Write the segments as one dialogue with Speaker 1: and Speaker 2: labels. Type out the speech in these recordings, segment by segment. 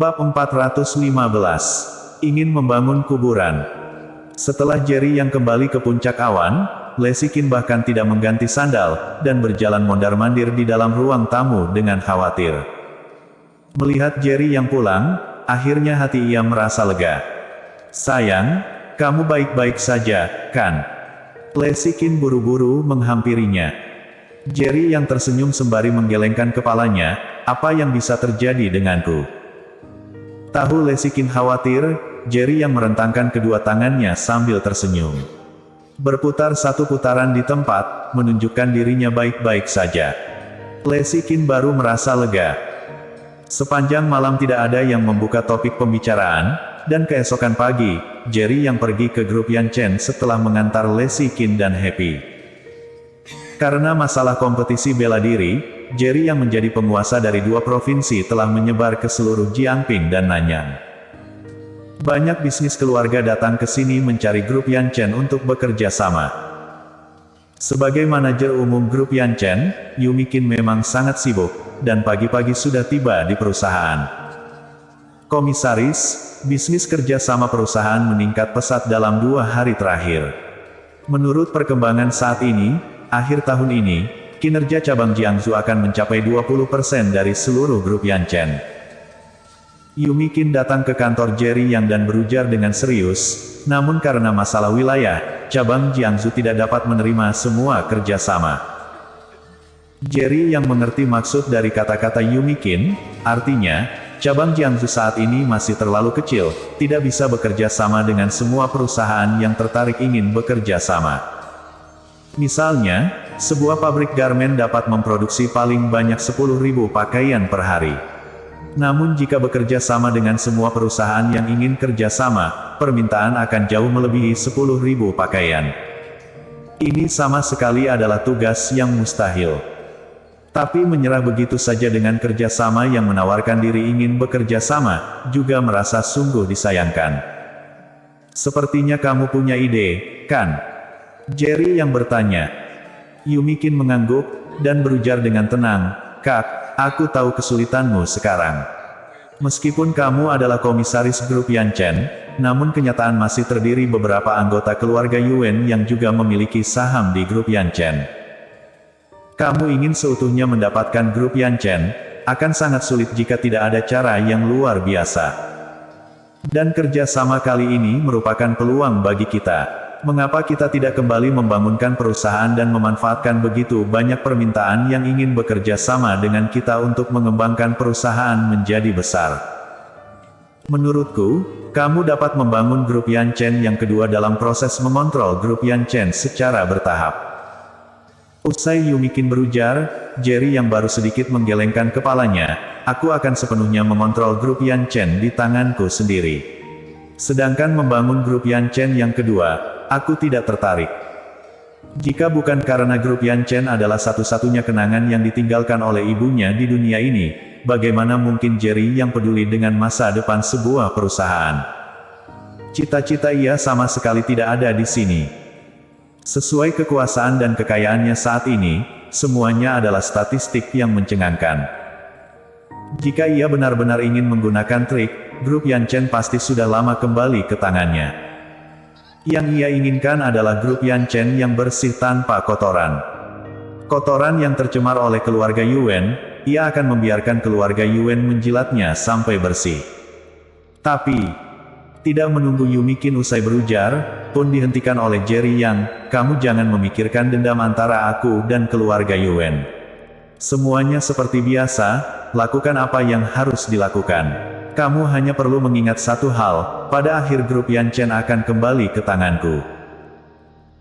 Speaker 1: Bab 415. Ingin membangun kuburan. Setelah Jerry yang kembali ke puncak awan, Lesikin bahkan tidak mengganti sandal, dan berjalan mondar-mandir di dalam ruang tamu dengan khawatir. Melihat Jerry yang pulang, akhirnya hati ia merasa lega. "Sayang, kamu baik-baik saja, kan?" Lesikin buru-buru menghampirinya. Jerry yang tersenyum sembari menggelengkan kepalanya, "Apa yang bisa terjadi denganku?" Tahu Lesikin khawatir, Jerry yang merentangkan kedua tangannya sambil tersenyum. Berputar satu putaran di tempat, menunjukkan dirinya baik-baik saja. Lesikin baru merasa lega. Sepanjang malam tidak ada yang membuka topik pembicaraan, dan keesokan pagi, Jerry yang pergi ke grup Yanchen setelah mengantar Lesikin dan Happy. Karena masalah kompetisi bela diri, Jerry yang menjadi penguasa dari dua provinsi telah menyebar ke seluruh Jiangping dan Nanyang. Banyak bisnis keluarga datang ke sini mencari grup Yanchen untuk bekerja sama. Sebagai manajer umum grup Yanchen, Yumikin memang sangat sibuk, dan pagi-pagi sudah tiba di perusahaan. "Komisaris, bisnis kerja sama perusahaan meningkat pesat dalam 2 hari terakhir. Menurut perkembangan saat ini, akhir tahun ini, kinerja cabang Jiangsu akan mencapai 20% dari seluruh grup Yanchen." Yumikin datang ke kantor Jerry Yang dan berujar dengan serius, namun karena masalah wilayah, cabang Jiangsu tidak dapat menerima semua kerjasama. Jerry Yang mengerti maksud dari kata-kata Yumikin, artinya, cabang Jiangsu saat ini masih terlalu kecil, tidak bisa bekerja sama dengan semua perusahaan yang tertarik ingin bekerja sama. Misalnya, sebuah pabrik garmen dapat memproduksi paling banyak 10.000 pakaian per hari. Namun jika bekerja sama dengan semua perusahaan yang ingin kerja sama, permintaan akan jauh melebihi 10.000 pakaian. Ini sama sekali adalah tugas yang mustahil. Tapi menyerah begitu saja dengan kerja sama yang menawarkan diri ingin bekerja sama, juga merasa sungguh disayangkan. "Sepertinya kamu punya ide, kan?" Jerry yang bertanya. Yumikin mengangguk, dan berujar dengan tenang, "Kak, aku tahu kesulitanmu sekarang. Meskipun kamu adalah komisaris grup Yanchen, namun kenyataan masih terdiri beberapa anggota keluarga Yuan yang juga memiliki saham di grup Yanchen. Kamu ingin seutuhnya mendapatkan grup Yanchen, akan sangat sulit jika tidak ada cara yang luar biasa. Dan kerja sama kali ini merupakan peluang bagi kita. Mengapa kita tidak kembali membangunkan perusahaan dan memanfaatkan begitu banyak permintaan yang ingin bekerja sama dengan kita untuk mengembangkan perusahaan menjadi besar? Menurutku, kamu dapat membangun grup Yanchen yang kedua dalam proses mengontrol grup Yanchen secara bertahap." Usai Yumikin berujar, Jerry yang baru sedikit menggelengkan kepalanya, "Aku akan sepenuhnya mengontrol grup Yanchen di tanganku sendiri. Sedangkan membangun grup Yanchen yang kedua, aku tidak tertarik. Jika bukan karena grup Yanchen adalah satu-satunya kenangan yang ditinggalkan oleh ibunya di dunia ini, bagaimana mungkin Jerry yang peduli dengan masa depan sebuah perusahaan? Cita-cita ia sama sekali tidak ada di sini. Sesuai kekuasaan dan kekayaannya saat ini, semuanya adalah statistik yang mencengangkan. Jika ia benar-benar ingin menggunakan trik, grup Yanchen pasti sudah lama kembali ke tangannya. Yang ia inginkan adalah grup Yanchen yang bersih tanpa kotoran. Kotoran yang tercemar oleh keluarga Yuan, ia akan membiarkan keluarga Yuan menjilatnya sampai bersih." Tapi, tidak menunggu Yumikin usai berujar, pun dihentikan oleh Jerry Yang, "Kamu jangan memikirkan dendam antara aku dan keluarga Yuan. Semuanya seperti biasa, lakukan apa yang harus dilakukan. Kamu hanya perlu mengingat satu hal, pada akhir grup Yanchen akan kembali ke tanganku."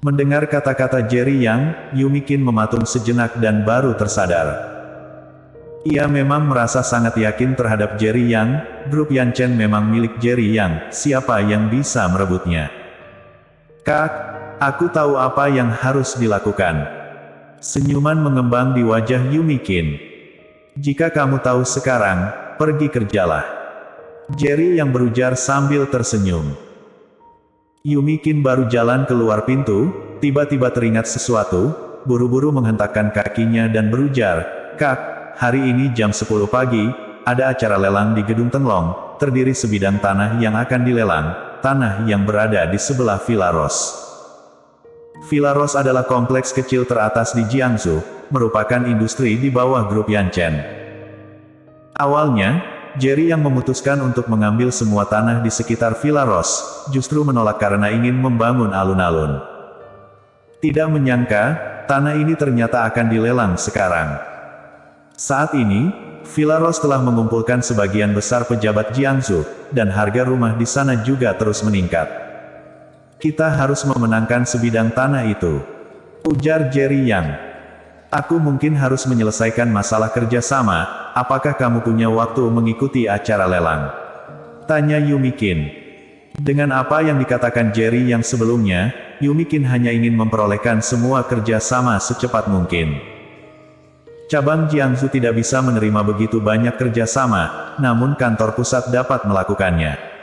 Speaker 1: Mendengar kata-kata Jerry Yang, Yumikin mematung sejenak dan baru tersadar. Ia memang merasa sangat yakin terhadap Jerry Yang, grup Yanchen memang milik Jerry Yang, siapa yang bisa merebutnya? "Kak, aku tahu apa yang harus dilakukan." Senyuman mengembang di wajah Yumikin. "Jika kamu tahu sekarang, pergi kerjalah." Jerry yang berujar sambil tersenyum. Yumikin baru jalan keluar pintu, tiba-tiba teringat sesuatu, buru-buru menghentakkan kakinya dan berujar, "Kak, hari ini jam 10 pagi, ada acara lelang di Gedung Tenglong, terdiri sebidang tanah yang akan dilelang, tanah yang berada di sebelah Villa Rose. Villa Rose adalah kompleks kecil teratas di Jiangsu, merupakan industri di bawah grup Yanchen. Awalnya, Jerry yang memutuskan untuk mengambil semua tanah di sekitar Villa Rose, justru menolak karena ingin membangun alun-alun. Tidak menyangka, tanah ini ternyata akan dilelang sekarang. Saat ini, Villa Rose telah mengumpulkan sebagian besar pejabat Jiangsu, dan harga rumah di sana juga terus meningkat. Kita harus memenangkan sebidang tanah itu, ujar Jerry Yang. Aku mungkin harus menyelesaikan masalah kerjasama, apakah kamu punya waktu mengikuti acara lelang? Tanya Yumikin. Dengan apa yang dikatakan Jerry yang sebelumnya, Yumikin hanya ingin memperolehkan semua kerjasama secepat mungkin. Cabang Jiangsu tidak bisa menerima begitu banyak kerjasama, namun kantor pusat dapat melakukannya.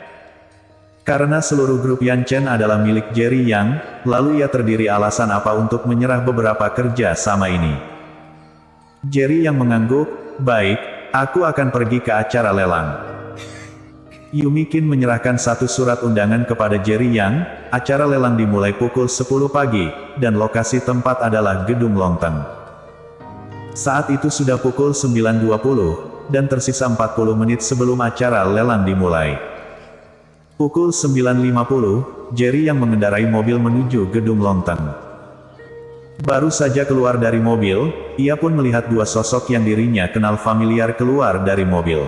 Speaker 1: Karena seluruh grup Yanchen adalah milik Jerry Yang, lalu ia terdiri alasan apa untuk menyerah beberapa kerja sama ini. Jerry Yang mengangguk, baik, aku akan pergi ke acara lelang. Yumikin menyerahkan satu surat undangan kepada Jerry Yang. Acara lelang dimulai pukul 10 pagi, dan lokasi tempat adalah Gedung Longteng. Saat itu sudah pukul 9.20, dan tersisa 40 menit sebelum acara lelang dimulai. Pukul 9.50, Jerry yang mengendarai mobil menuju Gedung Longteng. Baru saja keluar dari mobil, ia pun melihat dua sosok yang dirinya kenal familiar keluar dari mobil.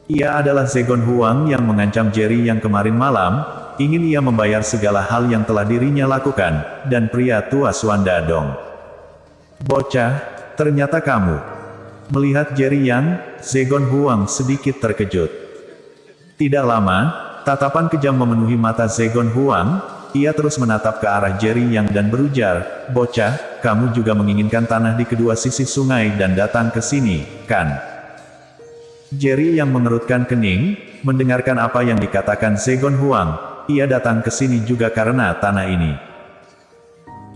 Speaker 1: Ia adalah Zegon Huang yang mengancam Jerry yang kemarin malam, ingin ia membayar segala hal yang telah dirinya lakukan, dan pria tua Swanda Dong. Bocah, ternyata kamu. Melihat Jerry Yang, Zegon Huang sedikit terkejut. Tidak lama, tatapan kejam memenuhi mata Zegon Huang, ia terus menatap ke arah Jerry Yang dan berujar, bocah, kamu juga menginginkan tanah di kedua sisi sungai dan datang ke sini, kan? Jerry yang mengerutkan kening, mendengarkan apa yang dikatakan Zegon Huang, ia datang ke sini juga karena tanah ini.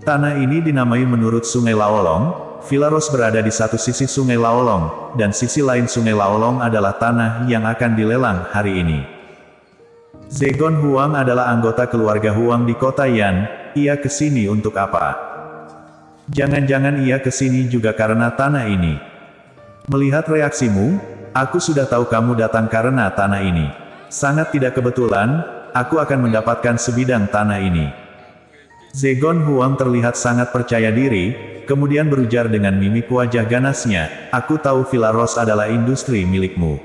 Speaker 1: Tanah ini dinamai menurut Sungai Laolong, Villa Rose berada di satu sisi Sungai Laolong, dan sisi lain Sungai Laolong adalah tanah yang akan dilelang hari ini. Zegon Huang adalah anggota keluarga Huang di kota Yan, ia ke sini untuk apa? Jangan-jangan ia ke sini juga karena tanah ini. Melihat reaksimu, aku sudah tahu kamu datang karena tanah ini. Sangat tidak kebetulan, aku akan mendapatkan sebidang tanah ini. Zegon Huang terlihat sangat percaya diri, kemudian berujar dengan mimik wajah ganasnya, aku tahu Villa Rose adalah industri milikmu.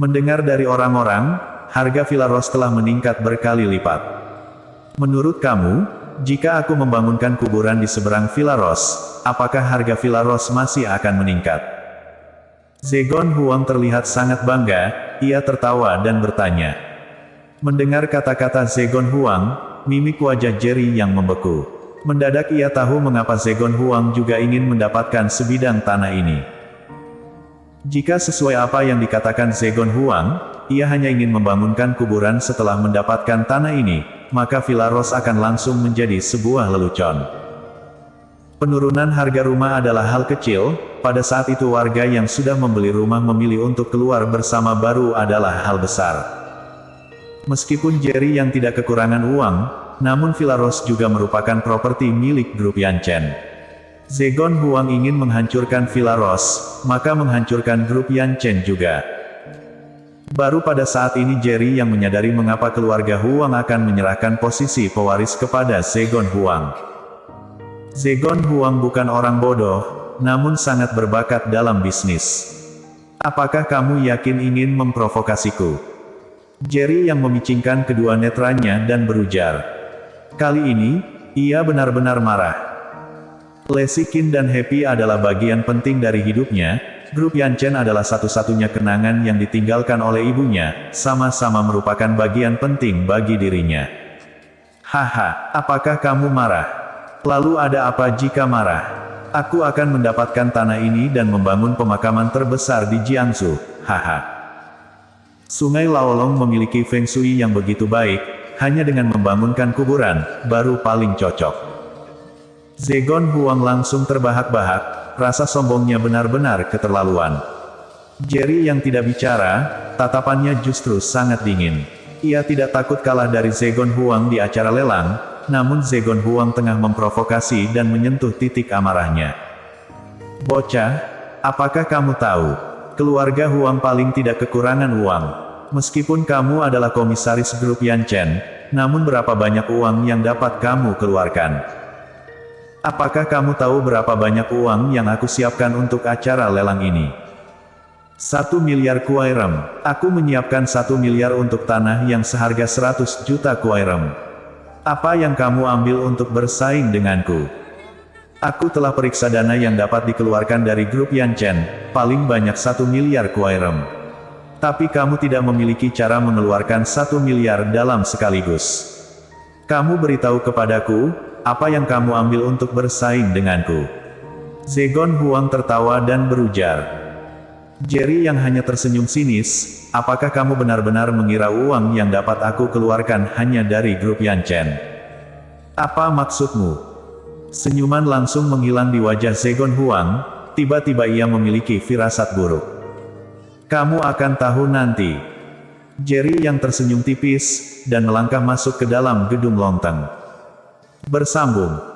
Speaker 1: Mendengar dari orang-orang, harga Villa Rose telah meningkat berkali lipat. Menurut kamu, jika aku membangunkan kuburan di seberang Villa Rose, apakah harga Villa Rose masih akan meningkat? Zegon Huang terlihat sangat bangga, ia tertawa dan bertanya. Mendengar kata-kata Zegon Huang, mimik wajah Jerry yang membeku. Mendadak ia tahu mengapa Zegon Huang juga ingin mendapatkan sebidang tanah ini. Jika sesuai apa yang dikatakan Zegon Huang, ia hanya ingin membangunkan kuburan setelah mendapatkan tanah ini, maka Villa Rose akan langsung menjadi sebuah lelucon. Penurunan harga rumah adalah hal kecil, pada saat itu warga yang sudah membeli rumah memilih untuk keluar bersama baru adalah hal besar. Meskipun Jerry yang tidak kekurangan uang, namun Villa Rose juga merupakan properti milik grup Yanchen. Zegon Huang ingin menghancurkan Villa Rose, maka menghancurkan grup Yanchen juga. Baru pada saat ini Jerry yang menyadari mengapa keluarga Huang akan menyerahkan posisi pewaris kepada Zegon Huang. Zegon Huang bukan orang bodoh, namun sangat berbakat dalam bisnis. Apakah kamu yakin ingin memprovokasiku? Jerry yang memicingkan kedua netranya dan berujar. Kali ini, ia benar-benar marah. Lesikin dan Happy adalah bagian penting dari hidupnya, grup Yanchen adalah satu-satunya kenangan yang ditinggalkan oleh ibunya, sama-sama merupakan bagian penting bagi dirinya. Haha, apakah kamu marah? Lalu ada apa jika marah? Aku akan mendapatkan tanah ini dan membangun pemakaman terbesar di Jiangsu, haha. Sungai Laolong memiliki feng shui yang begitu baik, hanya dengan membangunkan kuburan, baru paling cocok. Zegon Huang langsung terbahak-bahak, rasa sombongnya benar-benar keterlaluan. Jerry yang tidak bicara, tatapannya justru sangat dingin. Ia tidak takut kalah dari Zegon Huang di acara lelang, namun Zegon Huang tengah memprovokasi dan menyentuh titik amarahnya. Bocah, apakah kamu tahu? Keluarga Huang paling tidak kekurangan uang. Meskipun kamu adalah komisaris grup Yan Chen, namun berapa banyak uang yang dapat kamu keluarkan? Apakah kamu tahu berapa banyak uang yang aku siapkan untuk acara lelang ini? 1 miliar kuai rem. Aku menyiapkan 1 miliar untuk tanah yang seharga 100 juta kuai rem. Apa yang kamu ambil untuk bersaing denganku? Aku telah periksa dana yang dapat dikeluarkan dari grup Yan Chen, paling banyak 1 miliar kuai rem. Tapi kamu tidak memiliki cara mengeluarkan 1 miliar dalam sekaligus. Kamu beritahu kepadaku, apa yang kamu ambil untuk bersaing denganku? Zegon Huang tertawa dan berujar. Jerry yang hanya tersenyum sinis, apakah kamu benar-benar mengira uang yang dapat aku keluarkan hanya dari grup Yan Chen? Apa maksudmu? Senyuman langsung menghilang di wajah Zegon Huang, tiba-tiba ia memiliki firasat buruk. Kamu akan tahu nanti. Jerry yang tersenyum tipis, dan melangkah masuk ke dalam gedung lonteng. Bersambung.